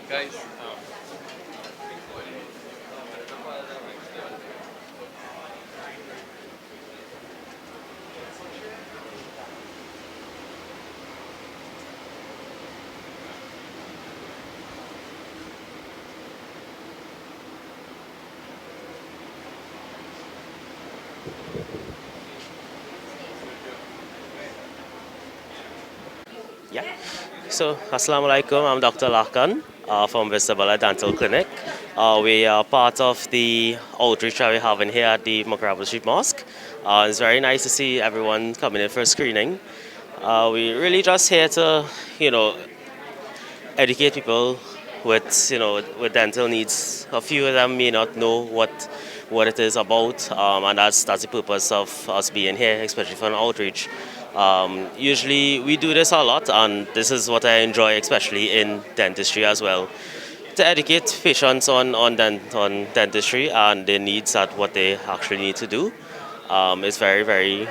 Guys, Yeah. So, Assalamu alaikum. I'm Dr. Lakan from Vistabala Dental Clinic. We are part of the outreach that we're having here at the Makaraba Street Mosque. It's very nice to see everyone coming in for a screening. We really just here to, you know, educate people with, with dental needs. A few of them may not know what it is about, and that's the purpose of us being here, especially for an outreach. Usually we do this a lot, and this is what I enjoy, especially in dentistry as well, to educate patients on dentistry and their needs at what they actually need to do. It's very, very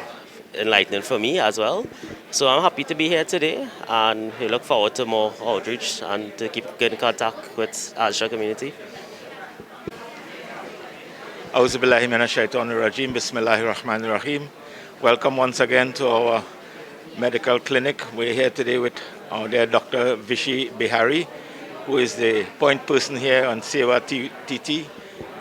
enlightening for me as well. So I'm happy to be here today, and we look forward to more outreach and to keep good contact with Azra community. Auzubillahi minash shaitanir rajim. Bismillahir rahmanir rahim. Welcome once again to our medical clinic. We're here today with our dear Dr. Vishy Bihari, who is the point person here on Seva TT,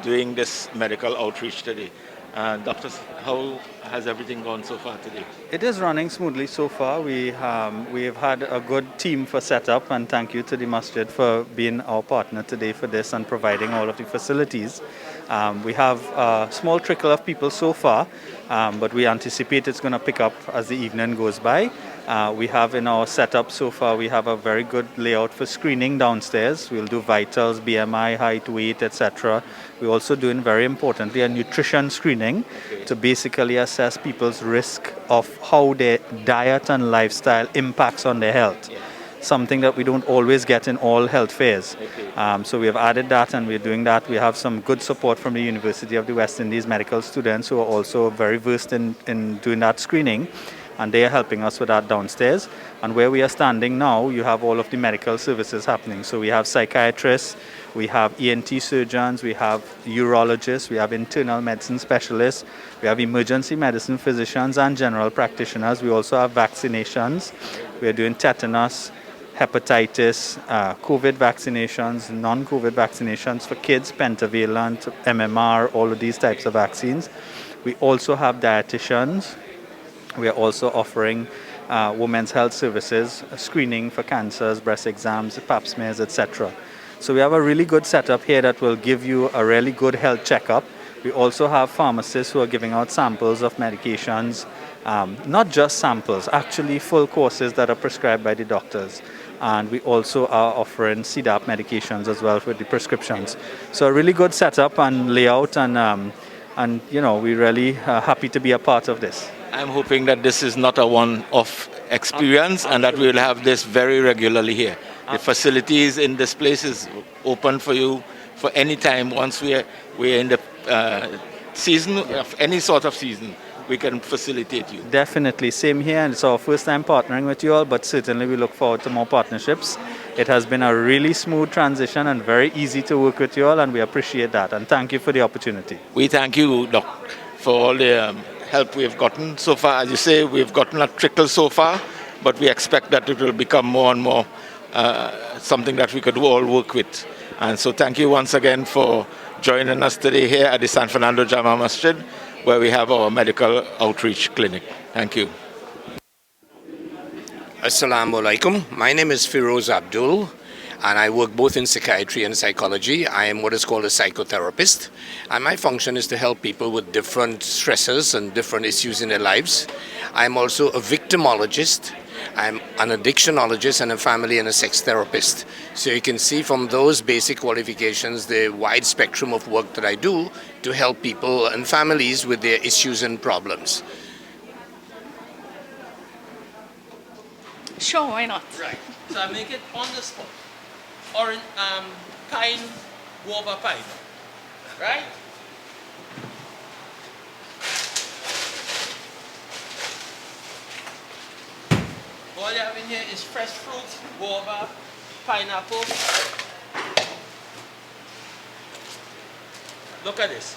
doing this medical outreach today. Doctor, how has everything gone so far today? It is running smoothly so far. We have had a good team for setup, and thank you to the Masjid for being our partner today for this and providing all of the facilities. We have a small trickle of people so far, but we anticipate it's going to pick up as the evening goes by. We have in our setup so far, we have a very good layout for screening downstairs. We'll do vitals, BMI, height, weight, etc. We're also doing, very importantly, a nutrition screening to basically assess people's risk of how their diet and lifestyle impacts on their health. Something that we don't always get in all health fairs. So we have added that and we're doing that. We have some good support from the University of the West Indies medical students who are also very versed in doing that screening, and they are helping us with that downstairs. And where we are standing now, you have all of the medical services happening. So we have psychiatrists, we have ENT surgeons, we have urologists, we have internal medicine specialists, we have emergency medicine physicians and general practitioners. We also have vaccinations. We are doing tetanus, hepatitis, COVID vaccinations, non-COVID vaccinations for kids, pentavalent, MMR, all of these types of vaccines. We also have dietitians. We are also offering women's health services, screening for cancers, breast exams, pap smears, etc. So we have a really good setup here that will give you a really good health checkup. We also have pharmacists who are giving out samples of medications, not just samples, actually full courses that are prescribed by the doctors. And we also are offering CDAP medications as well for the prescriptions. So a really good setup and layout, and you know, we're really happy to be a part of this. I'm hoping that this is not a one-off experience and that we will have this very regularly here. The facilities in this place is open for you for any time. Once we're in the season, of any sort of season, we can facilitate you. Definitely. Same here. And it's our first time partnering with you all, but certainly we look forward to more partnerships. It has been a really smooth transition and very easy to work with you all, and we appreciate that. And thank you for the opportunity. We thank you, Doc, for all the help we have gotten so far. As you say, we've gotten a trickle so far, but we expect that it will become more and more something that we could all work with. And so thank you once again for joining us today here at the San Fernando Jama Masjid, where we have our medical outreach clinic. Thank you. Assalamu alaikum. My name is Firoz Abdul, and I work both in psychiatry and psychology. I am what is called a psychotherapist, and my function is to help people with different stresses and different issues in their lives. I'm also a victimologist. I'm an addictionologist and a family and a sex therapist. So you can see from those basic qualifications the wide spectrum of work that I do to help people and families with their issues and problems. Sure, why not? Right. So I make it on the spot. Or pine guava pie. Right? All you have in here is fresh fruit, guava, pineapple. Look at this.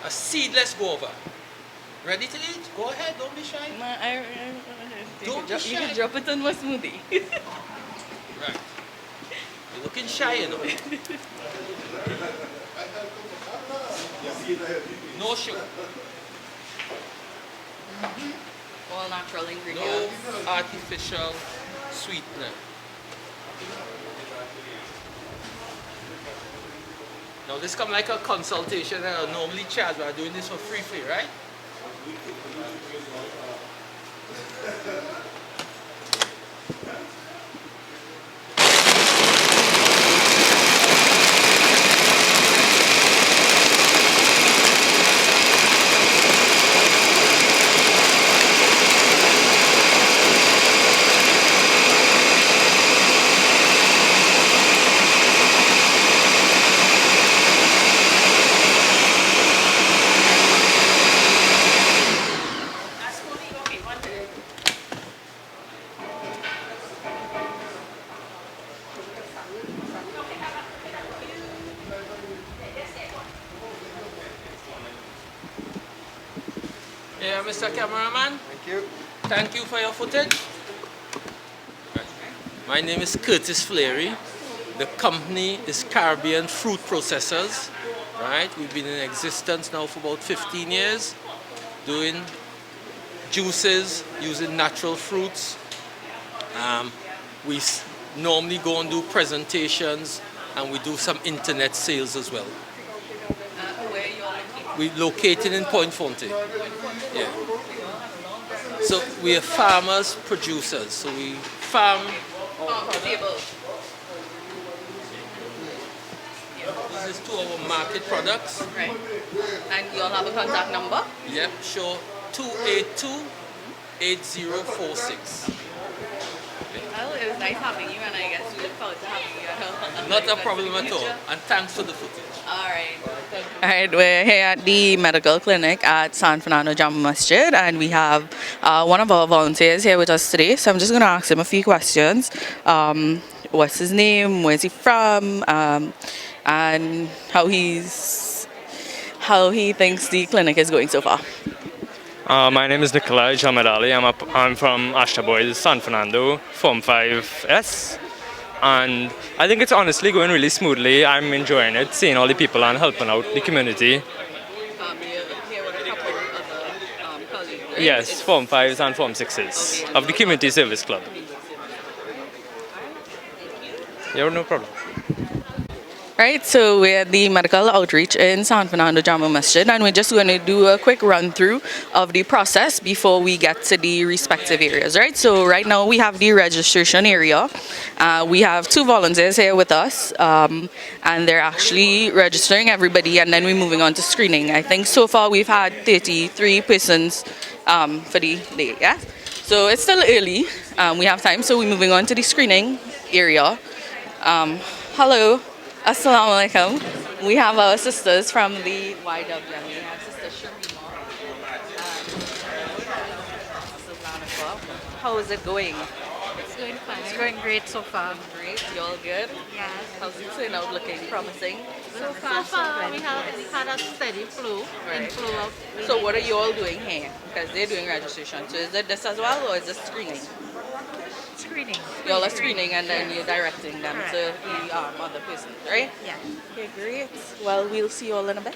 A seedless guava. Ready to eat? Go ahead, don't be shy. Don't be shy. You can drop it on my smoothie. Right. You're looking shy, you know. No sugar. All natural ingredients. No artificial sweetener. Now this come like a consultation that I normally charge, but I'm doing this for free, right? Yeah, Mr. Cameraman. Thank you. Thank you for your footage. My name is Curtis Fleary. The company is Caribbean Fruit Processors. Right? We've been in existence now for about 15 years, doing juices using natural fruits. We normally go and do presentations, and we do some internet sales as well. Where you're located? We're located in Point Fonte. Yeah. So we are farmers, producers. So we farm our Table. This is to our market products. Right. And you all have a contact number? Yep, sure. 282-8046. Well, it was nice having you, and I guess we look forward to having you at home. Not a problem at all. And thanks for the footage. All right. All right, we're here at the medical clinic at San Fernando Jama Masjid, and we have one of our volunteers here with us today. So I'm just going to ask him a few questions. What's his name? Where's he from? And how he thinks the clinic is going so far. My name is Nikolai Jamadali. I'm from Ashta Boys, San Fernando, Form 5S. And I think it's honestly going really smoothly. I'm enjoying it, seeing all the people and helping out the community. You're here with a couple of other colleagues, right? Yes, Form 5s and Form 6s of the Community Service Club. Yeah, no problem. Right, so we're at the medical outreach in San Fernando Jama Masjid, and we're just going to do a quick run through of the process before we get to the respective areas, right? So right now we have the registration area. We have 2 volunteers here with us, and they're actually registering everybody, and then we're moving on to screening. I think so far we've had 33 persons for the day, yeah? So it's still early, we have time, so we're moving on to the screening area. Hello. Assalamu alaikum. We have our sisters from the YWM. We have Sister Sharima and Sister Lanifa. How is it going? It's going fine. It's going great so far. Great. You all good? Yes. How's it turn out looking? Promising? So far we have had a steady flow. Right. Inflow of So what are you all doing here? Because they're doing registration. So is it this as well, or is it screening? screening. You all are screening and then you're directing them to the other person, right? Yeah. Okay, great. Well, we'll see you all in a bit.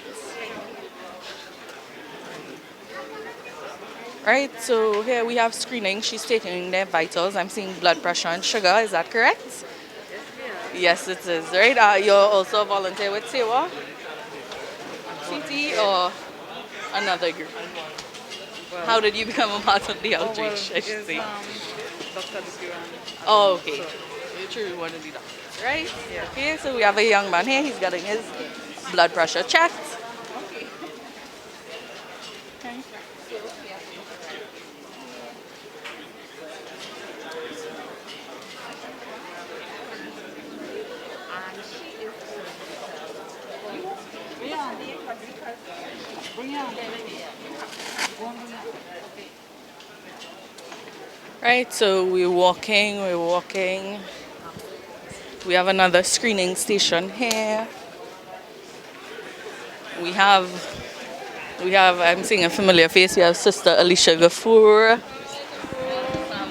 Right, so here we have screening. She's taking their vitals. I'm seeing blood pressure and sugar. Is that correct? Yes, it is. Right. You're also a volunteer with Sewa, CT, or another group? Well, How did you become a part of the outreach? I should say. Dr. Duran. Oh, okay. You're true, one of the doctors, right? Yeah. Okay, so we have a young man here. He's getting his blood pressure checked. Right, so we're walking. We have another screening station here. We have, I'm seeing a familiar face. We have Sister Alicia Gafour.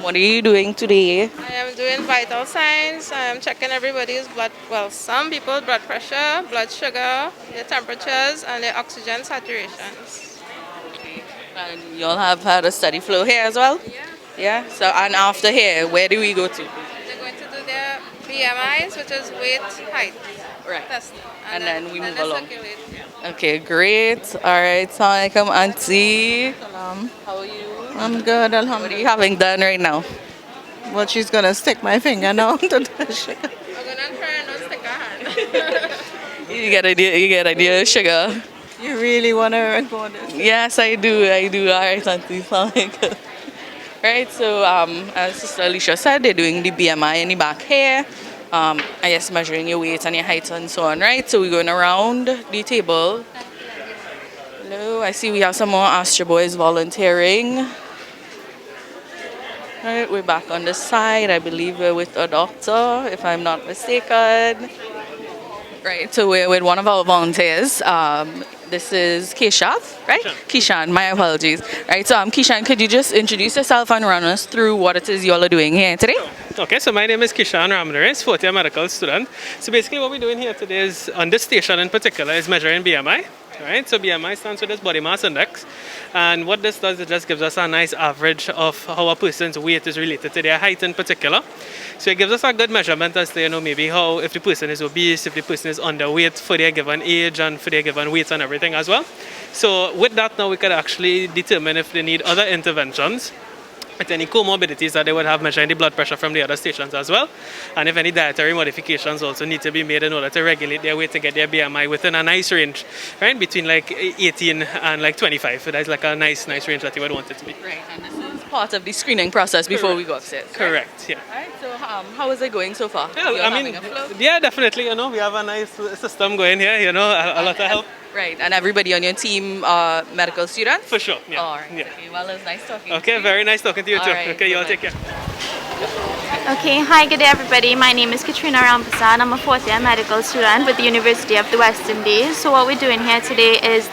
What are you doing today? I am doing vital signs. I am checking everybody's blood, well, some people's blood pressure, blood sugar, their temperatures, and their oxygen saturations. And you all have had a steady flow here as well? Yeah. Yeah, so and after here, where do we go to? They're going to do their BMIs, which is weight, height Right. test. And then we move they along. circulate. Okay, great. All right, Assalamualaikum, Auntie. How are you? I'm good, What are alhamdulillah. you having done right now? Well, she's gonna stick my finger now to the sugar. I'm going to try and not stick a hand. You get idea, sugar. You really wanna record it? Yes, I do. All right, Auntie. Assalamualaikum. Right, so as Sister Alicia said, they're doing the BMI in the back here. I guess measuring your weight and your height and so on, right? So we're going around the table. Hello, I see we have some more Astra Boys volunteering. Right, we're back on the side. I believe we're with a doctor, if I'm not mistaken. Right, so we're with one of our volunteers. This is Keisha, right? Keishan, my apologies. Right, so Keishan, could you just introduce yourself and run us through what it is you all are doing here today? Okay, so my name is Kishan Ramanarez, fourth year medical student. So basically what we're doing here today is, on this station in particular, is measuring BMI. Right, so BMI stands for this body mass index, and what this does, it just gives us a nice average of how a person's weight is related to their height in particular. So it gives us a good measurement as to, maybe how, if the person is obese, if the person is underweight for their given age and for their given weight and everything as well. So with that now we can actually determine if they need other interventions with any comorbidities that they would have, measuring the blood pressure from the other stations as well. And if any dietary modifications also need to be made in order to regulate their weight to get their BMI within a nice range, right? Between like 18 and like 25. So that's like a nice range that you would want it to be. Right, and this is part of the screening process before we go upstairs. Right? Correct, yeah. All right, so how is it going so far? Yeah, You're I mean, having a flow? yeah, definitely. You know, we have a nice system going here. You know, a lot of help. Right, and everybody on your team are medical students? For sure, yeah. All right, yeah. okay, well, it's nice talking to you. Okay, very nice talking to you All too. right, Okay, you all bye-bye. take care. Okay, hi, good day everybody. My name is Katrina Rampasad. I'm a fourth year medical student with the University of the West Indies. So what we're doing here today is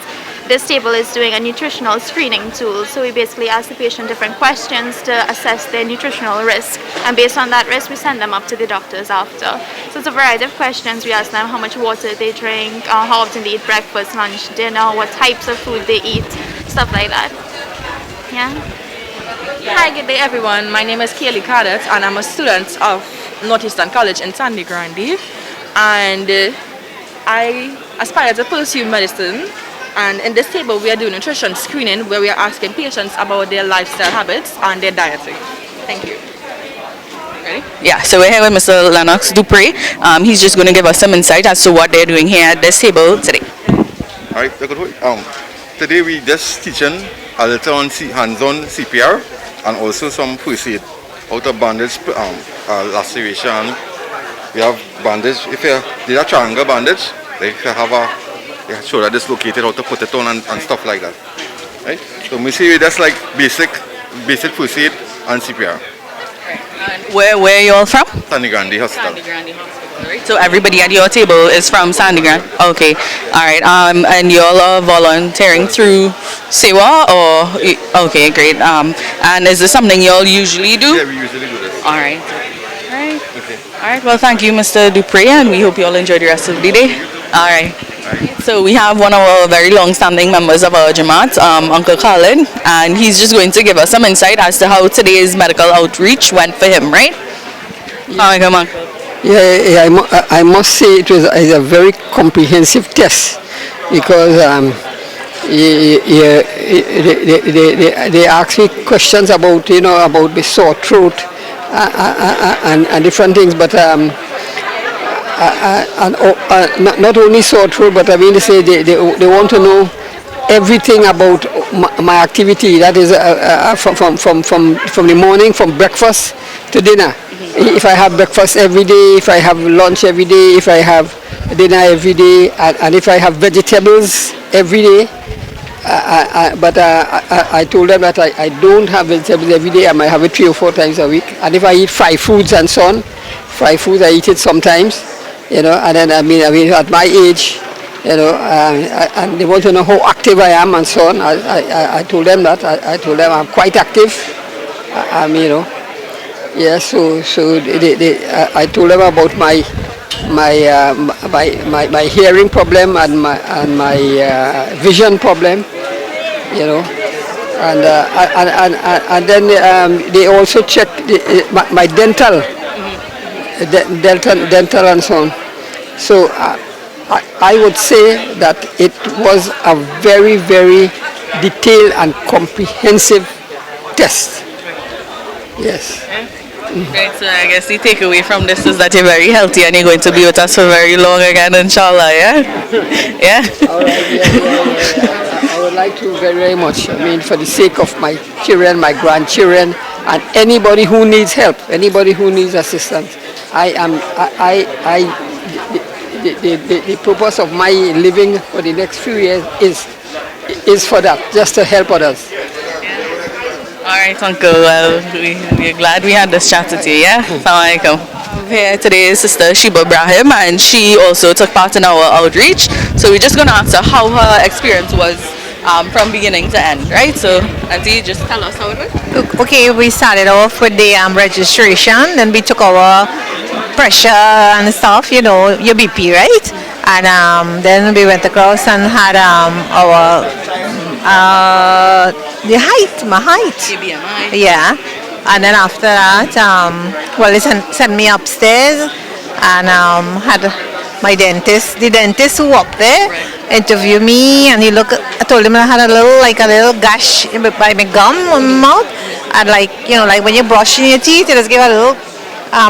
this table is doing a nutritional screening tool. So we basically ask the patient different questions to assess their nutritional risk. And based on that risk, we send them up to the doctors after. So it's a variety of questions. We ask them how much water they drink, how often they eat breakfast, lunch, dinner, what types of food they eat, stuff like that. Yeah. Hi, good day everyone. My name is Kaylee Cadet and I'm a student of Northeastern College in Sandy Grande. And I aspire to pursue medicine. And in this table we are doing nutrition screening where we are asking patients about their lifestyle habits and their dieting. Thank you. Ready? Yeah, so we're here with Mr. Lennox Dupre. He's just going to give us some insight as to what they're doing here at this table today. All right, today we just teaching a little on hands-on CPR and also some first aid. Out of bandage, laceration. We have bandage. If you have a triangle bandage, if you have a shoulder dislocated, how to put it on and stuff like that. Right? So we see that's like basic first aid and CPR. And where are you all from? Sandy Grande Hospital. Sandy Grande Hospital, right? So everybody at your table is from Sandy Grande. Okay, all right. And you all are volunteering through Sewa or okay, great. And is this something you all usually do? Yeah, we usually do this. All right. All right. Okay. All right. Well, thank you, Mr. Dupre, and we hope you all enjoy the rest of the day. All right. So we have one of our very long-standing members of our Jamaat, Uncle Khalid, and he's just going to give us some insight as to how today's medical outreach went for him, right? Come on. Yeah, I must say it was a very comprehensive test because they asked me questions about about the sore throat and different things, but not only sore throat, but I mean to say they want to know everything about my activity. That is from the morning, from breakfast to dinner. If I have breakfast every day, if I have lunch every day, if I have dinner every day, and if I have vegetables every day. But I told them that I don't have vegetables every day. I might have it 3 or 4 times a week. And if I eat fried foods and so on, fried foods I eat it sometimes. And then I mean at my age, and they want to know how active I am and so on. I told them that. I told them I'm quite active. Yeah. So I told them about my hearing problem and my vision problem. And then they also checked my dental and so on. So I would say that it was a very, very detailed and comprehensive test. Yes. Right, so I guess the takeaway from this is that you're very healthy and you're going to be with us for very long again, inshallah, yeah? Yeah? All right, yeah. I would like to very, very much. I mean, for the sake of my children, my grandchildren, and anybody who needs help, anybody who needs assistance. The purpose of my living for the next few years is for that, just to help others. All right, Uncle. Well, we're glad we had this chat with you, yeah? Assalamu alaikum. Here today is Sister Shiba Ibrahim, and she also took part in our outreach. So we're just going to ask her how her experience was from beginning to end, right? So, Auntie, just tell us how it was. Okay, we started off with the registration, then we took our pressure and stuff, your BP, right? And then we went across and had our my height. BMI. Yeah. And then after that, they sent me upstairs and had my dentist, the dentist who up there, interviewed me, and I told him I had a little gash by my gum on my mouth, And like, like when you're brushing your teeth, it just give a little,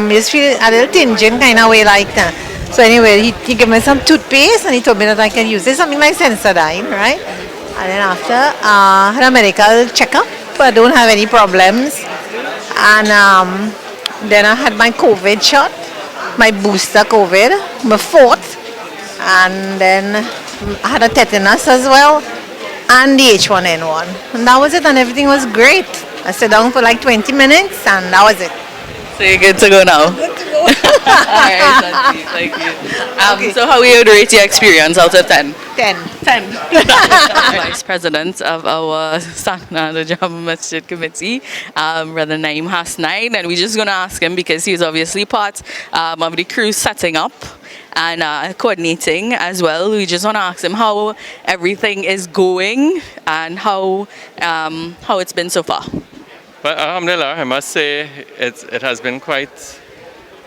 you just feel a little tinging kind of way like that. So anyway, he gave me some toothpaste and he told me that I can use it, something like Sensodyne, right? And then after, I had a medical checkup, but I don't have any problems. And then I had my COVID shot, my booster COVID, my fourth. And then I had a tetanus as well, and the H1N1. And that was it, and everything was great. I sat down for like 20 minutes, and that was it. So you're good to go now? Good to go. Alright, thank you. So how would you rate your experience out of 10? 10. 10. Vice President of our San Fernando Jama Masjid Committee, Brother Naeem Hasnain, and we're just going to ask him because he's obviously part of the crew setting up and coordinating as well. We just want to ask him how everything is going and how it's been so far. Well, alhamdulillah, I must say it has been quite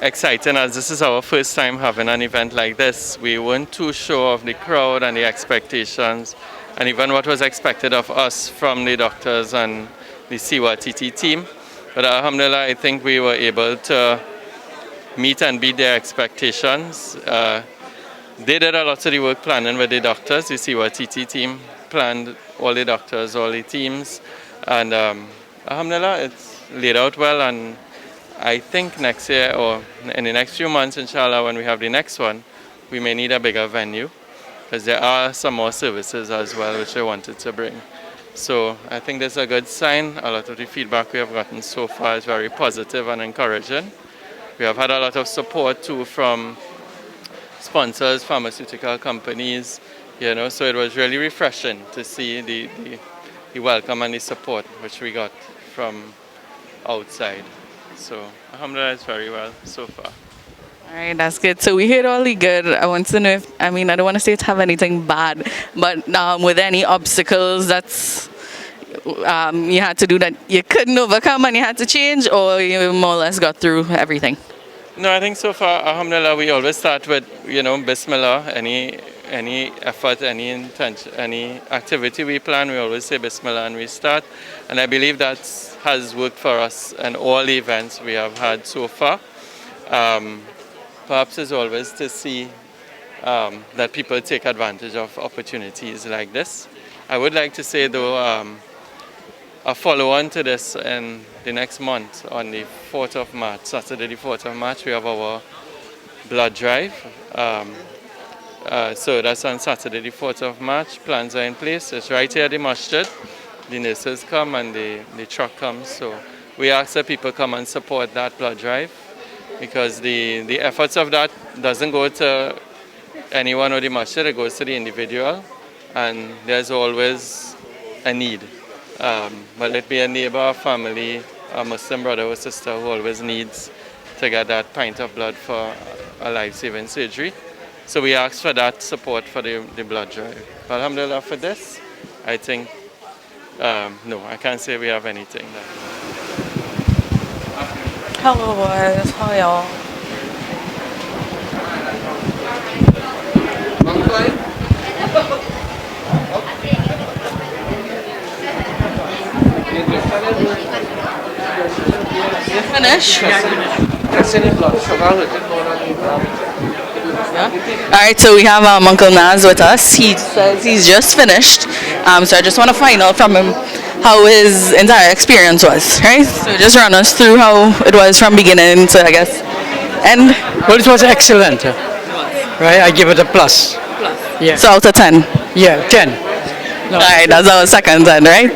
exciting, as this is our first time having an event like this. We weren't too sure of the crowd and the expectations and even what was expected of us from the doctors and the CWTT team. But alhamdulillah, I think we were able to meet and beat their expectations. They did a lot of the work planning with the doctors. The CWTT team planned all the doctors, all the teams, and alhamdulillah, it's laid out well. And I think next year or in the next few months, inshallah, when we have the next one, we may need a bigger venue because there are some more services as well which I wanted to bring. So I think that's a good sign. A lot of the feedback we have gotten so far is very positive and encouraging. We have had a lot of support too from sponsors, pharmaceutical companies, so it was really refreshing to see the welcome and the support which we got from outside. So alhamdulillah, it's very well so far. All right, that's good. So we heard all the good. I want to know if, I don't want to say to have anything bad, but with any obstacles that's you had to do that you couldn't overcome and you had to change, or you more or less got through everything? No, I think so far, alhamdulillah, we always start with, Bismillah. Any effort, any intention, any activity we plan, we always say Bismillah and we start. And I believe that has worked for us in all the events we have had so far. Perhaps it's always to see that people take advantage of opportunities like this. I would like to say though, a follow-on to this in the next month on the 4th of March, Saturday the 4th of March, we have our blood drive. So that's on Saturday the 4th of March. Plans are in place. It's right here at the Masjid. The nurses come and the truck comes. So we ask that people come and support that blood drive because the efforts of that doesn't go to anyone or the Masjid, it goes to the individual, and there's always a need. But it be a neighbor, a family, a Muslim brother or sister who always needs to get that pint of blood for a life-saving surgery. So we ask for that support for the blood drive. But alhamdulillah, for this, I think, no, I can't say we have anything. Hello boys, how are y'all? You finished? Yeah. All right, so we have Uncle Naz with us. He says he's just finished. So I just want to find out from him how his entire experience was, right? So just run us through how it was from beginning to, I guess, end. Well, it was excellent, right? I give it a plus. Yeah. So out of 10? Yeah, 10. No, all right, that's our second 10, right?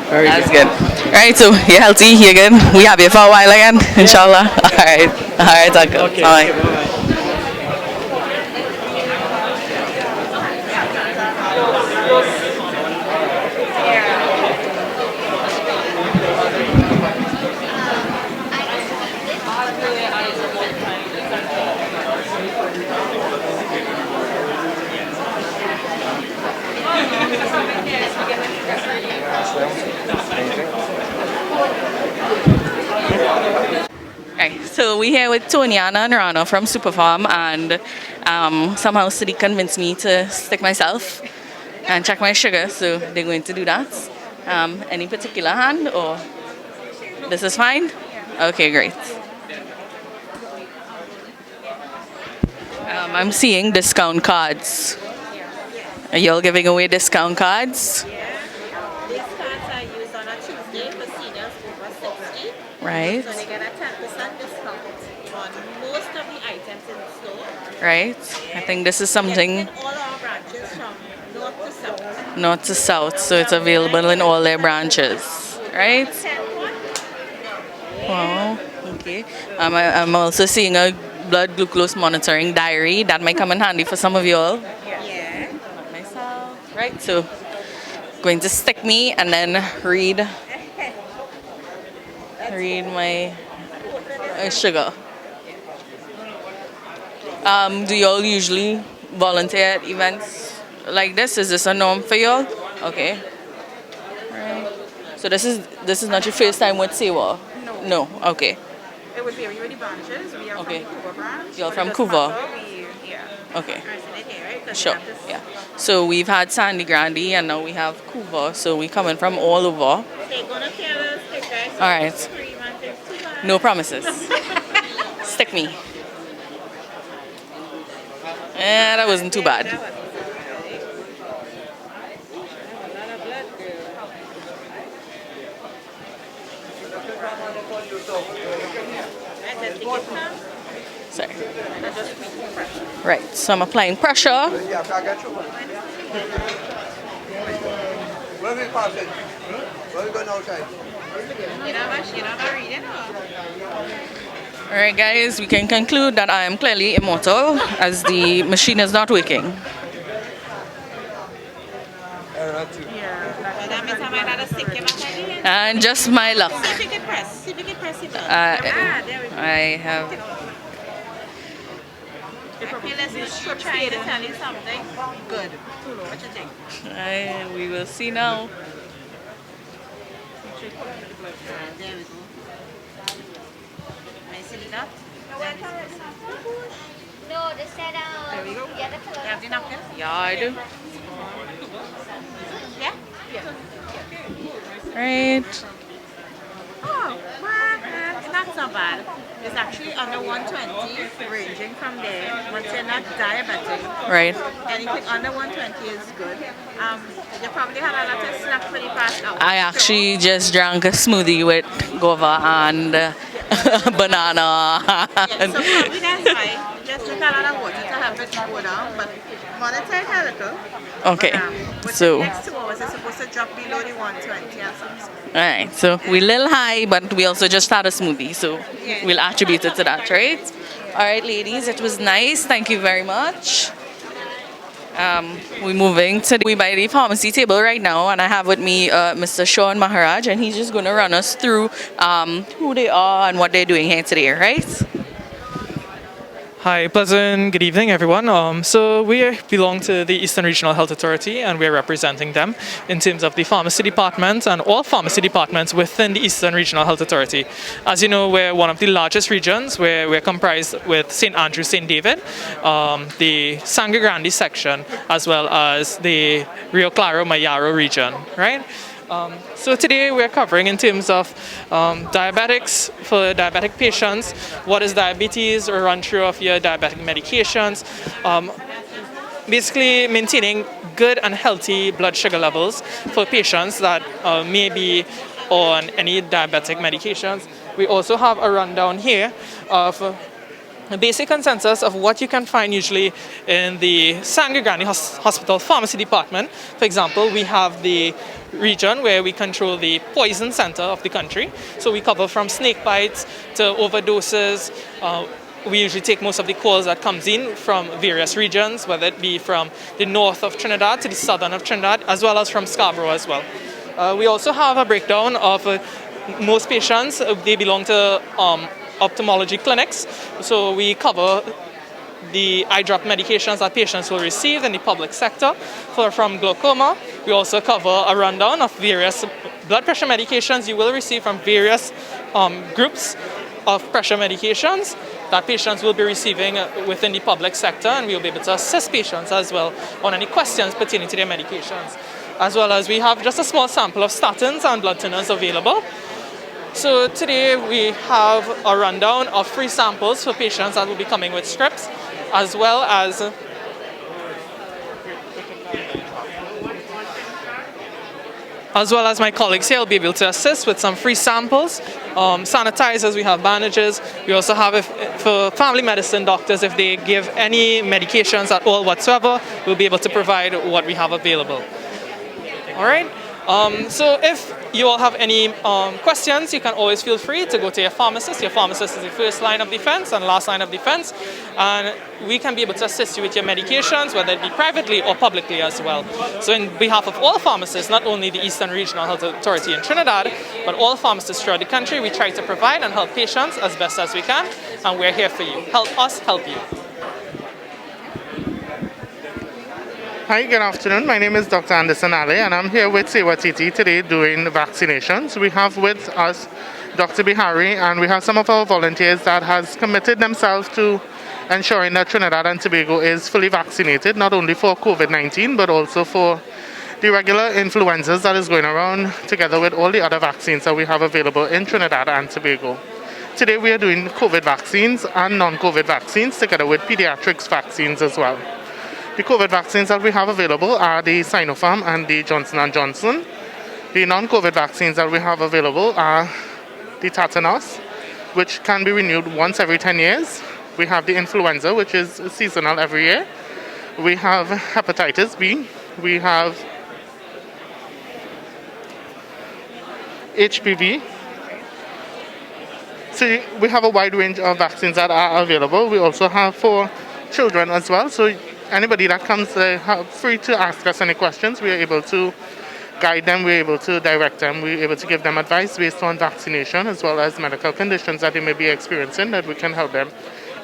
Very that's good. All right, so you're healthy, you're good. We have you for a while again, inshallah. All right, Uncle. Okay. All right. So we're here with Tonyana and Rana from Superfarm, and somehow Sadiq convinced me to stick myself and check my sugar, so they're going to do that. Any particular hand or? This is fine? Okay, great. I'm seeing discount cards. Are y'all giving away discount cards? These cards are used on a Tuesday for seniors over 60. Right. So they get a 10% discount on most of the items in the store. Right. I think this is something In all our branches from north to south. north to south, so it's available in all their branches. Right? Wow. Okay. I'm also seeing a blood glucose monitoring diary that might come in handy for some of y'all. Yeah. Not myself. Right. So going to stick me and then read my sugar. Do y'all usually volunteer at events like this? Is this a norm for y'all? Okay. Right. So this is not your first time with Sewa? No. Okay. It would vary with the branches. We are Okay. from the Cuba branch. You're But from it doesn't Cuba? matter. Okay. Resonate here, right? 'Cause we Sure. have this- Yeah. So we've had Sandy Grande and now we have Cuba. So we coming from all over. They're gonna carry us, guys. All right. 3 months is too much. No promises. Stick me. That wasn't too bad. Sorry. Right, so I'm applying pressure. Alright guys, we can conclude that I am clearly immortal as the machine is not working. And just my luck. See if you can press. See if you can press it. There we go. I have... Okay, let's try to tell you something. Good. What you think? We will see now. There we go. I see the dot. No, they said, There we go. You have the napkin? Yeah, I do. Yeah? Yeah. Right. Oh, well, it's not so bad. It's actually under 120, ranging from there. Once you're not diabetic, Right. anything under 120 is good. You probably had a lot of snack for the past hour. I actually just drank a smoothie with guava and banana. So probably that's why. Just drink a lot of water to help it go down, but monitor it a little. Okay, Within so... the next 2 hours, it's supposed to drop below the 120 and something. Alright, so we're a little high, but we also just had a smoothie, so we'll attribute it to that, right? Alright, ladies, it was nice. Thank you very much. We're moving to we by the pharmacy table right now, and I have with me Mr. Sean Maharaj, and he's just going to run us through who they are and what they're doing here today, right? Hi, pleasant good evening, everyone. So we belong to the Eastern Regional Health Authority, and we're representing them in terms of the pharmacy department and all pharmacy departments within the Eastern Regional Health Authority. As you know, we're one of the largest regions where we're comprised with St. Andrew, St. David, the Sangre Grande section, as well as the Rio Claro, Mayaro region, right? So today we're covering in terms of diabetics for diabetic patients, what is diabetes, or run through of your diabetic medications, basically maintaining good and healthy blood sugar levels for patients that may be on any diabetic medications. We also have a rundown here of a basic consensus of what you can find usually in the Sangre Grande Hospital Pharmacy Department. For example, we have the region where we control the poison center of the country. So we cover from snake bites to overdoses. We usually take most of the calls that comes in from various regions, whether it be from the north of Trinidad to the southern of Trinidad, as well as from Scarborough as well. We also have a breakdown of most patients. They belong to ophthalmology clinics. So we cover the eye drop medications that patients will receive in the public sector from glaucoma. We also cover a rundown of various blood pressure medications you will receive from various groups of pressure medications that patients will be receiving within the public sector, and we will be able to assist patients as well on any questions pertaining to their medications. As well as we have just a small sample of statins and blood thinners available. So today we have a rundown of free samples for patients that will be coming with scripts, as well as my colleagues here will be able to assist with some free samples, sanitizers, we have bandages. We also have, for family medicine doctors, if they give any medications at all whatsoever, we'll be able to provide what we have available. All right. So if you all have any questions, you can always feel free to go to your pharmacist. Your pharmacist is the first line of defense and last line of defense. And we can be able to assist you with your medications, whether it be privately or publicly as well. So in behalf of all pharmacists, not only the Eastern Regional Health Authority in Trinidad, but all pharmacists throughout the country, we try to provide and help patients as best as we can. And we're here for you. Help us help you. Hi, good afternoon. My name is Dr. Anderson Ali, and I'm here with Sewa Titi today doing vaccinations. We have with us Dr. Bihari, and we have some of our volunteers that has committed themselves to ensuring that Trinidad and Tobago is fully vaccinated, not only for COVID-19, but also for the regular influenzas that is going around, together with all the other vaccines that we have available in Trinidad and Tobago. Today we are doing COVID vaccines and non-COVID vaccines, together with pediatrics vaccines as well. The COVID vaccines that we have available are the Sinopharm and the Johnson & Johnson. The non-COVID vaccines that we have available are the tetanus, which can be renewed once every 10 years. We have the influenza, which is seasonal every year. We have hepatitis B. We have HPV. So we have a wide range of vaccines that are available. We also have for children as well. So anybody that comes free to ask us any questions. We are able to guide them, we're able to direct them, we're able to give them advice based on vaccination as well as medical conditions that they may be experiencing, that we can help them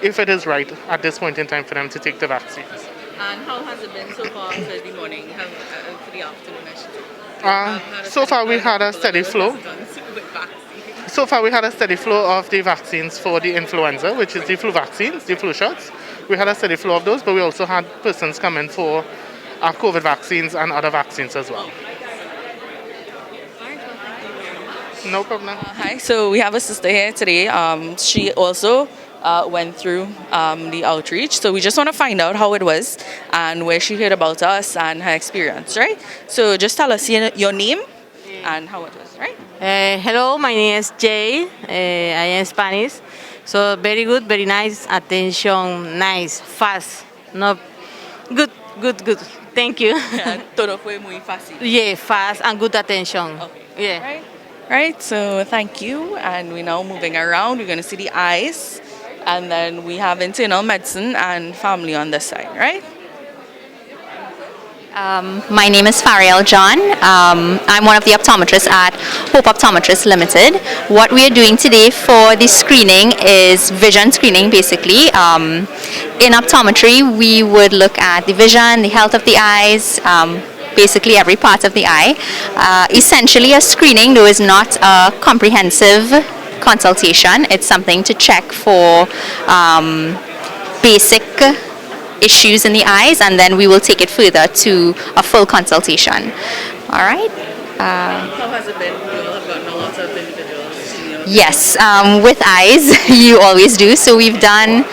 if it is right at this point in time for them to take the vaccines. And how has it been so far for the morning, for the afternoon, I should say? So far we had a steady flow. So far we had a steady flow of the vaccines for the influenza, which is the flu vaccines, the flu shots. We had a steady flow of those, but we also had persons come in for our COVID vaccines and other vaccines as well. No problem. Hi, so we have a sister here today. She also went through the outreach. So we just want to find out how it was and where she heard about us and her experience, right? So just tell us your name and how it was, right? Hello, my name is Jay. I am Spanish. So very good, very nice, attention, nice, fast, no, good. Thank you. Yeah, todo fue muy fácil. Yeah, fast and good attention. Okay. Yeah. Right, so thank you. And we're now moving around. We're going to see the eyes. And then we have internal medicine and family on this side, right? My name is Fariel John. I'm one of the optometrists at Hope Optometrists Limited. What we are doing today for the screening is vision screening, basically. In optometry, we would look at the vision, the health of the eyes, basically every part of the eye. Essentially, a screening, though, is not a comprehensive consultation. It's something to check for basic issues in the eyes, and then we will take it further to a full consultation. All right. How has it been? You have gotten a lot of individuals. Yes, with eyes, you always do. So we've done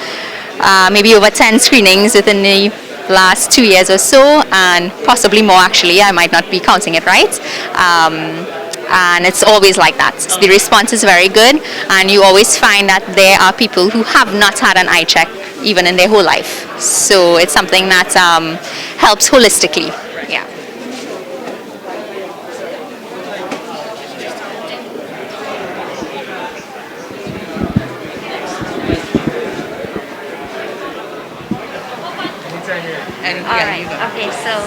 maybe over 10 screenings within the last 2 years or so, and possibly more actually. I might not be counting it right. And it's always like that. So the response is very good, and you always find that there are people who have not had an eye check even in their whole life. So it's something that helps holistically. Yeah. Alright, okay, so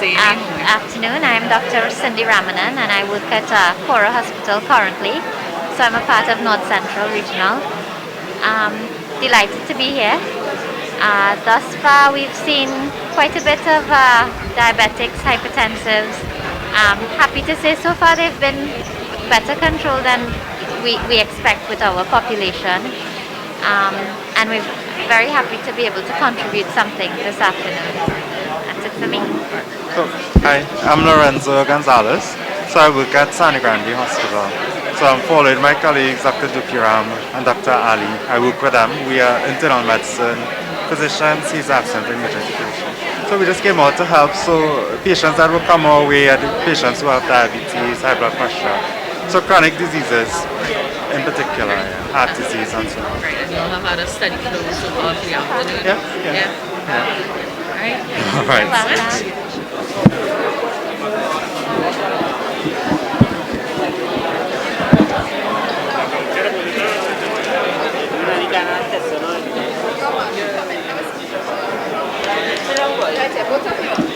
afternoon, I'm Dr. Cindy Ramanan and I work at Cora Hospital currently. So I'm a part of North Central Regional. Delighted to be here. Thus far we've seen quite a bit of diabetics, hypertensives. Happy to say so far they've been better controlled than we expect with our population. And we're very happy to be able to contribute something this afternoon. That's it for me. So, hi, I'm Lorenzo Gonzalez. So I work at San Grande Hospital. So I'm following my colleagues, Dr. Dukiram and Dr. Ali. I work with them. We are internal medicine physicians. He's absent in emergency patient. So we just came out to help. So patients that will come our way are the patients who have diabetes, high blood pressure. So chronic diseases in particular, heart disease and so on. Right, and you'll have had a steady flow so far for the afternoon. Yeah. All right. All right.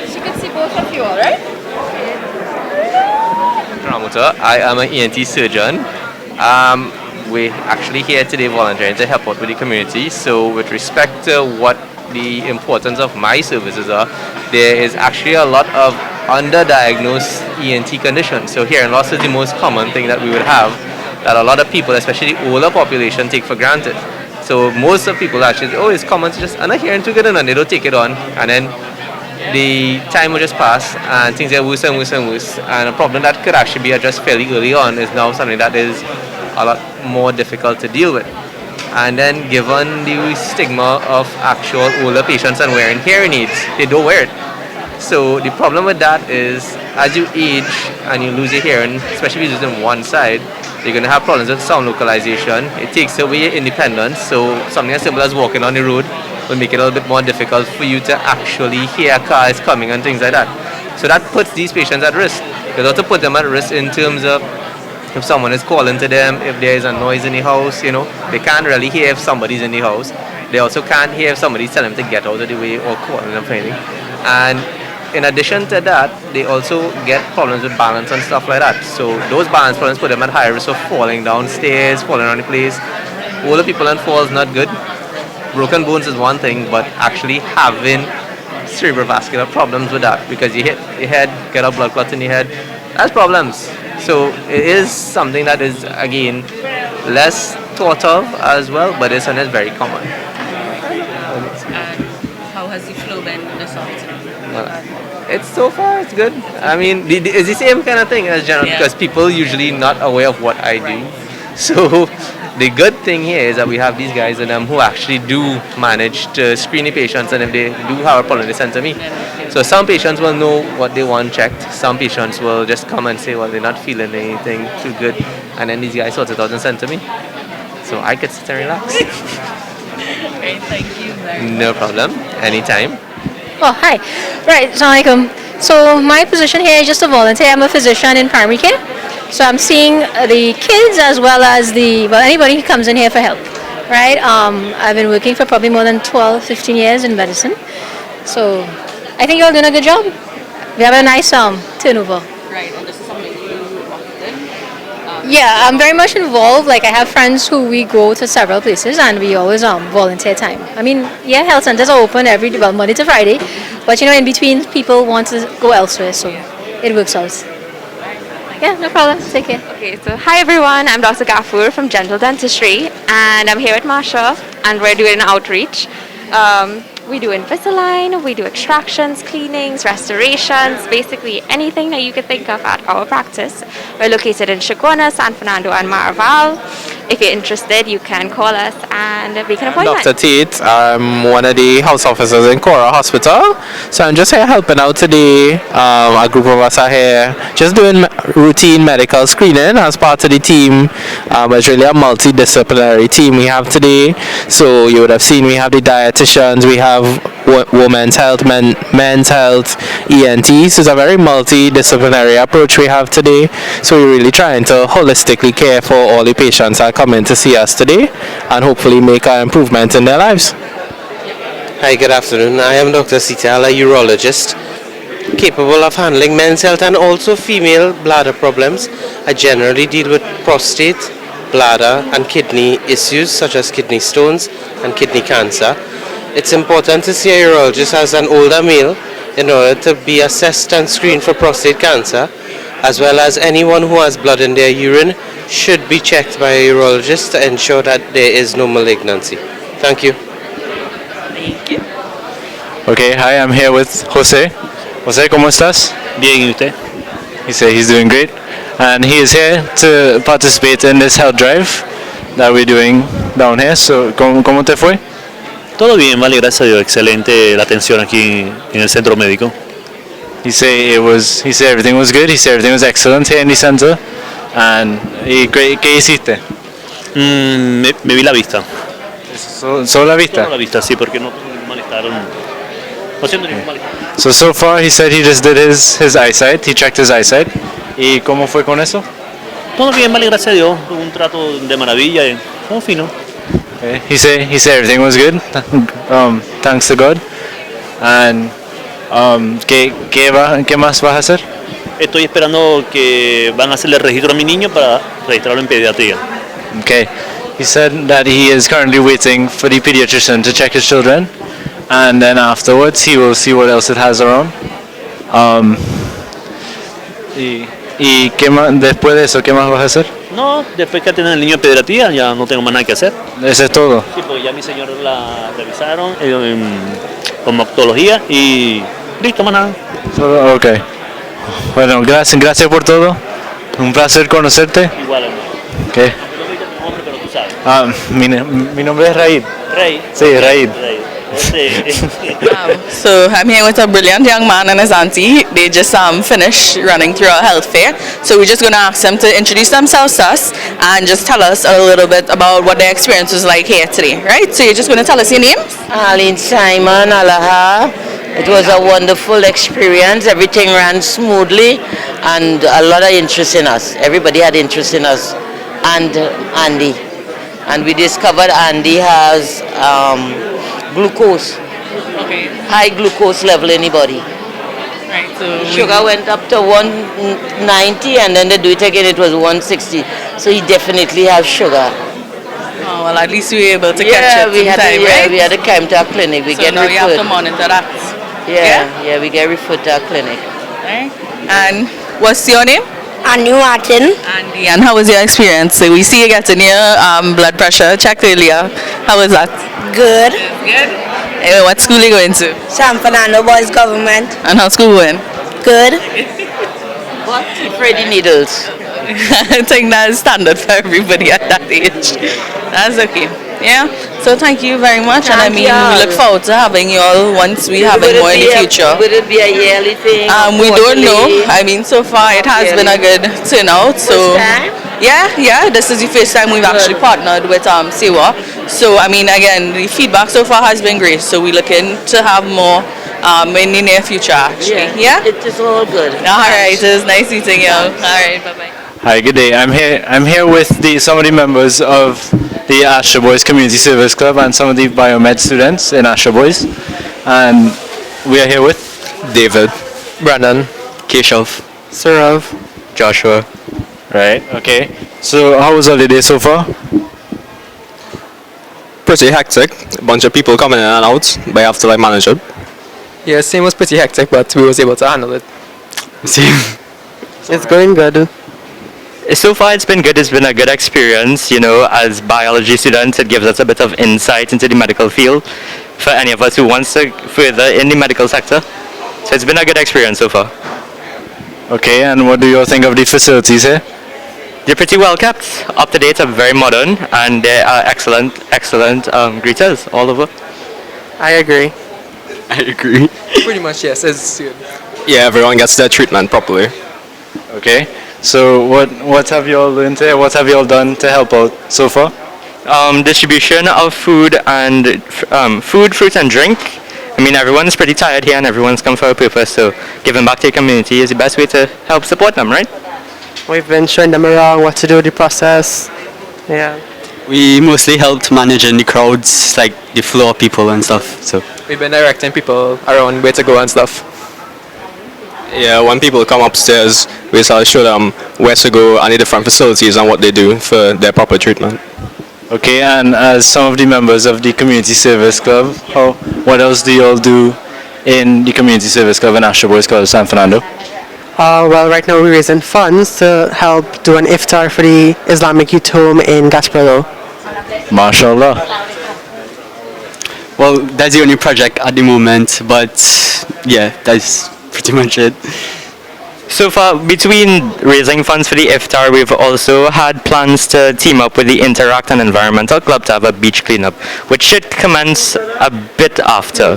She can see both of you, all right? I am an ENT surgeon. We're actually here today volunteering to help out with the community. So with respect to what the importance of my services are, there is actually a lot of underdiagnosed ENT conditions. So hearing loss is the most common thing that we would have, that a lot of people, especially the older population, take for granted. So most of people actually, oh, it's common to just, I'm not hearing too good, and they don't take it on, and then the time will just pass and things get worse and worse and worse. And a problem that could actually be addressed fairly early on is now something that is a lot more difficult to deal with. And then given the stigma of actual older patients and wearing hearing aids, they don't wear it. So the problem with that is as you age and you lose your hearing, especially if you're using one side, you're going to have problems with sound localization. It takes away your independence. So something as simple as walking on the road will make it a little bit more difficult for you to actually hear cars coming and things like that. So that puts these patients at risk. It also put them at risk in terms of if someone is calling to them, if there is a noise in the house, you know, they can't really hear if somebody's in the house. They also can't hear if somebody's telling them to get out of the way or calling them for anything. And in addition to that, they also get problems with balance and stuff like that. So those balance problems put them at high risk of falling downstairs, falling around the place. Older people and falls not good. Broken bones is one thing, but actually having cerebrovascular problems with that, because you hit your head, get a blood clot in your head, that's problems. So it is something that is, again, less thought of as well, but it's very common. And how has the flow been this afternoon? Well, it's so far it's good. I mean, it's the same kind of thing as general, because people usually not aware of what I do. So the good thing here is that we have these guys and them who actually do manage to screen the patients, and if they do have a problem, they send to me. So some patients will know what they want checked. Some patients will just come and say, well, they're not feeling anything too good, and then these guys sort it out and send to me. So I could sit and relax. Great, thank you very much. No problem. Anytime. Oh, hi. Right, Assalamualaikum. So my position here is just a volunteer. I'm a physician in primary care. So I'm seeing the kids as well as anybody who comes in here for help, right? I've been working for probably more than 12, 15 years in medicine. So I think you're all doing a good job. We have a nice turnover. Right, and this is something you often. Yeah, I'm very much involved. Like, I have friends who we go to several places and we always volunteer time. I mean, yeah, health centers are open Monday to Friday, but in between people want to go elsewhere, so it works out. Yeah, no problem. Take care. Okay, so hi everyone. I'm Dr. Gafur from General Dentistry, and I'm here with Masha, and we're doing outreach. We do Invisalign, we do extractions, cleanings, restorations, basically anything that you could think of at our practice. We're located in Chaguanas, San Fernando, and Maraval. If you're interested, you can call us and make an appointment. Dr. Tate, I'm one of the house officers in Cora Hospital. So I'm just here helping out today. A group of us are here just doing routine medical screening as part of the team. It's really a multidisciplinary team we have today. So you would have seen we have the dietitians, we have women's health, men's health, ENT. So it's a very multidisciplinary approach we have today. So we're really trying to holistically care for all the patients that come in to see us today and hopefully make an improvement in their lives. Hi, good afternoon. I am Dr. Sital, a urologist, capable of handling men's health and also female bladder problems. I generally deal with prostate, bladder and kidney issues such as kidney stones and kidney cancer. It's important to see a urologist as an older male in order to be assessed and screened for prostate cancer, as well as anyone who has blood in their urine should be checked by a urologist to ensure that there is no malignancy. Thank you. Thank you. Okay, hi, I'm here with Jose. Jose, ¿cómo estás? Bien, ¿y usted? He said he's doing great. And he is here to participate in this health drive that we're doing down here. So, ¿cómo te fue? Todo bien, vale, gracias a Dios. Excelente la atención aquí en el centro médico. He said everything was good. He said everything was excellent here in the center. And ¿qué hiciste? Me vi la vista. ¿Solo la vista? Solo la vista, sí, porque no molestaron. No siento ningún malestar. So far he said he just did his eyesight. He checked his eyesight. ¿Y cómo fue con eso? Todo bien, vale, gracias a Dios. Un trato de maravilla, todo fino. Okay. He said everything was good. Thanks to God. And ¿qué más vas a hacer? Estoy esperando que van a hacerle registro a mi niño para registrarlo en pediatría. Okay. He said that he is currently waiting for the pediatrician to check his children, and then afterwards he will see what else it has around. ¿Y qué más, después de eso, qué más vas a hacer? No, después que atienden al niño en pediatría ya no tengo más nada que hacer. ¿Eso es todo? Sí, porque ya mi señora la revisaron con optología y listo, más nada. Solo, ok. Bueno, gracias por todo. Un placer conocerte. Igual, hermano. ¿Qué? No me dices tu nombre, pero tú sabes. Mi nombre es Raid. Rey. Sí, Raid. So I'm here with a brilliant young man and his auntie. They just finished running through our health fair. So we're just going to ask them to introduce themselves to us and just tell us a little bit about what their experience was like here today, right? So you're just going to tell us your names? Arlene Simon, Alaha. It was a wonderful experience. Everything ran smoothly and a lot of interest in us. Everybody had interest in us and Andy. And we discovered Andy has glucose, high glucose level in the body. Right, so sugar went up to 190 and then they do it again, it was 160. So he definitely has sugar. Oh, well, at least we were able to catch it we in had time, to, right? we had to come to our clinic. We So get now referred. you have to monitor that. Yeah, we get referred to our clinic. Right. And what's your name? Anu Martin. Andy, and how was your experience? So we see you getting your blood pressure checked earlier. How was that? Good. Good. What school are you going to? San Fernando Boys Government. And how's school going? Good. What? Freddy needles. I think that's standard for everybody at that age. That's okay. Yeah. So thank you very much, and I mean we look forward to having you all once we have it more in the future. Would it be a yearly thing? We don't know. I mean, so far it has been a good turnout. So yeah, this is the first time we've actually partnered with Sewa. So I mean, again, the feedback so far has been great. So we're looking to have more in the near future. Actually, yeah. It is all good. All right, it was nice meeting you. All right, bye bye. Hi, good day. I'm here with some of the members of the Astra Boys Community Service Club and some of the biomed students in Astra Boys, and we are here with David, Brandon, Keshav, Sarav, Joshua. Right. Okay. So how was holiday so far? Pretty hectic. A bunch of people coming in and out, but I have to manage it. Yeah, same was pretty hectic, but we was able to handle it. It's going good. So far it's been good. It's been a good experience, you know, as biology students. It gives us a bit of insight into the medical field for any of us who wants to further in the medical sector. So it's been a good experience so far. Okay, and what do you all think of the facilities here? They're pretty well kept, up to date, and very modern, and they are excellent greeters all over. I agree. I agree. Pretty much, yes. It's good. Yeah, everyone gets their treatment properly. Okay. So what have you all learned here? What have you all done to help out so far? Distribution of food and food, fruit and drink. I mean, everyone's pretty tired here and everyone's come for a purpose, so giving back to your community is the best way to help support them, right? We've been showing them around what to do, the process. Yeah. We mostly helped managing the crowds, like the floor people and stuff. So We've been directing people around where to go and stuff. yeah, when people come upstairs, we sort of show them where to go and the different facilities and what they do for their proper treatment. Okay, and as some of the members of the Community Service Club, what else do you all do in the Community Service Club in Astra Boys Club San Fernando? Well, right now we're raising funds to help do an iftar for the Islamic Youth Home in Gasparilla. MashaAllah. Well, that's the only project at the moment, but yeah, that's pretty much it. So far, between raising funds for the iftar, we've also had plans to team up with the Interact and Environmental Club to have a beach cleanup, which should commence a bit after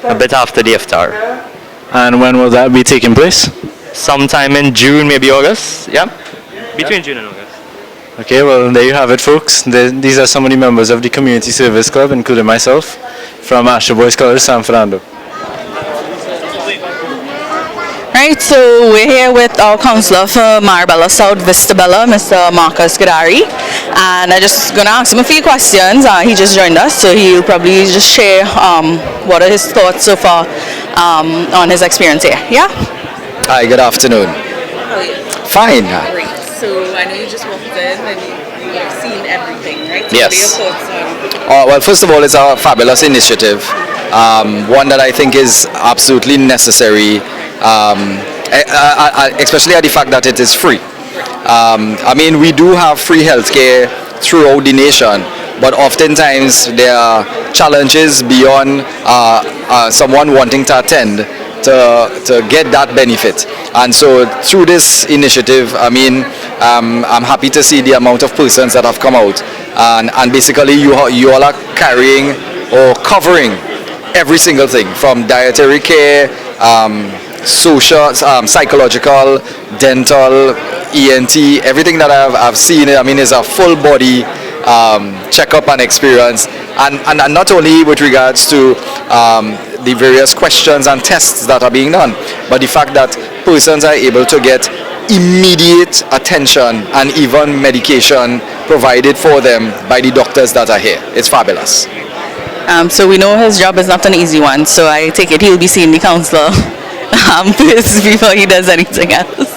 the iftar. And when will that be taking place? Sometime in June, maybe August. Yeah, between June and August. Okay, well, there you have it, folks. These are some of the members of the Community Service Club, including myself, from Asher Boys College, San Fernando. Right, so we're here with our councillor for Marabella South Vista Bella, Mr. Marcus Gadari, and I'm just going to ask him a few questions. He just joined us, so he'll probably just share what are his thoughts so far on his experience here. Yeah? Hi, good afternoon. How are you? Fine. Great. So I know you just walked in and you've seen everything, right? So Yes. what are your thoughts on? Well, first of all, it's a fabulous initiative, one that I think is absolutely necessary, especially at the fact that it is free. I mean, we do have free healthcare throughout the nation, but oftentimes there are challenges beyond someone wanting to attend to get that benefit. And so through this initiative, I mean, I'm happy to see the amount of persons that have come out, and basically you all are carrying or covering every single thing from dietary care, social, psychological, dental, ENT, everything that I've seen. I mean, is a full body checkup and experience, and not only with regards to the various questions and tests that are being done, but the fact that persons are able to get immediate attention and even medication provided for them by the doctors that are here. It's fabulous. So we know his job is not an easy one, so I take it he'll be seeing the councillor first before he does anything else.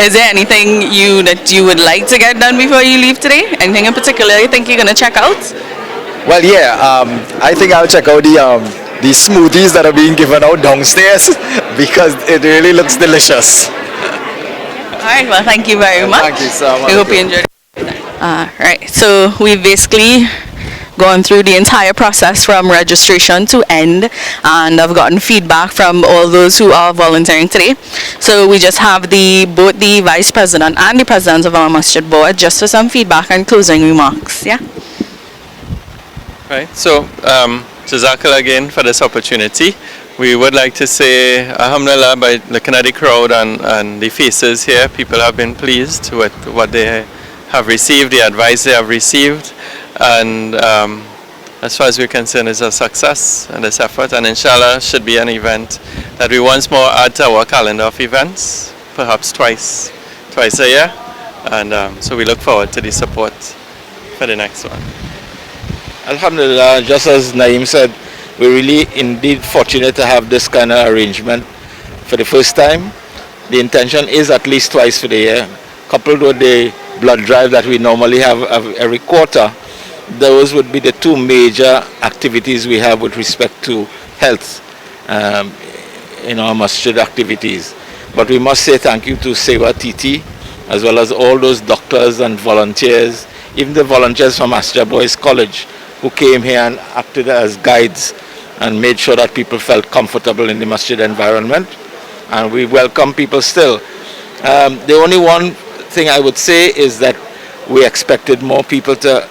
Is there anything that you would like to get done before you leave today? Anything in particular you think you're going to check out? Well, yeah, I think I'll check out the smoothies that are being given out downstairs because it really looks delicious. All right, well, thank you very much. Thank you so much. We hope you enjoyed it. Right, so we've basically gone through the entire process from registration to end, and I've gotten feedback from all those who are volunteering today. So we just have both the vice president and the president of our Masjid board just for some feedback and closing remarks. Yeah. Right, so Jazakallah again for this opportunity. We would like to say Alhamdulillah, by looking at the crowd and the faces here, people have been pleased with what they have received, the advice they have received, and as far as we're concerned, it's a success in this effort, and inshallah should be an event that we once more add to our calendar of events, perhaps twice a year, and so we look forward to the support for the next one. Alhamdulillah, just as Naeem said, we're really indeed fortunate to have this kind of arrangement for the first time. The intention is at least twice for the year, coupled with the blood drive that we normally have every quarter. Those would be the two major activities we have with respect to health in our masjid activities. But we must say thank you to Sewa TT, as well as all those doctors and volunteers, even the volunteers from Asher Boys College, who came here and acted as guides and made sure that people felt comfortable in the masjid environment. And we welcome people still. The only one thing I would say is that we expected more people to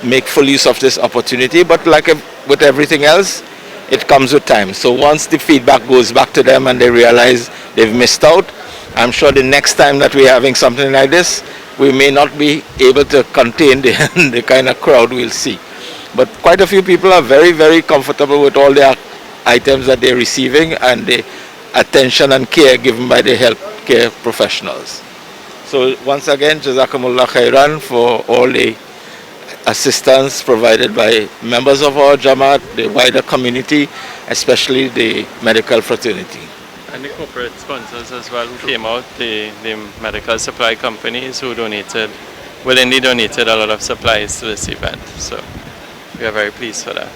make full use of this opportunity, but like with everything else, it comes with time. So once the feedback goes back to them and they realize they've missed out, I'm sure the next time that we're having something like this, we may not be able to contain the kind of crowd we'll see. But quite a few people are very, very comfortable with all the items that they're receiving and the attention and care given by the healthcare professionals. So once again, Jazakumullah Khairan for all the assistance provided by members of our Jama, the wider community, especially the medical fraternity. And the corporate sponsors as well who came out, the medical supply companies who willingly donated a lot of supplies to this event. So we are very pleased for that.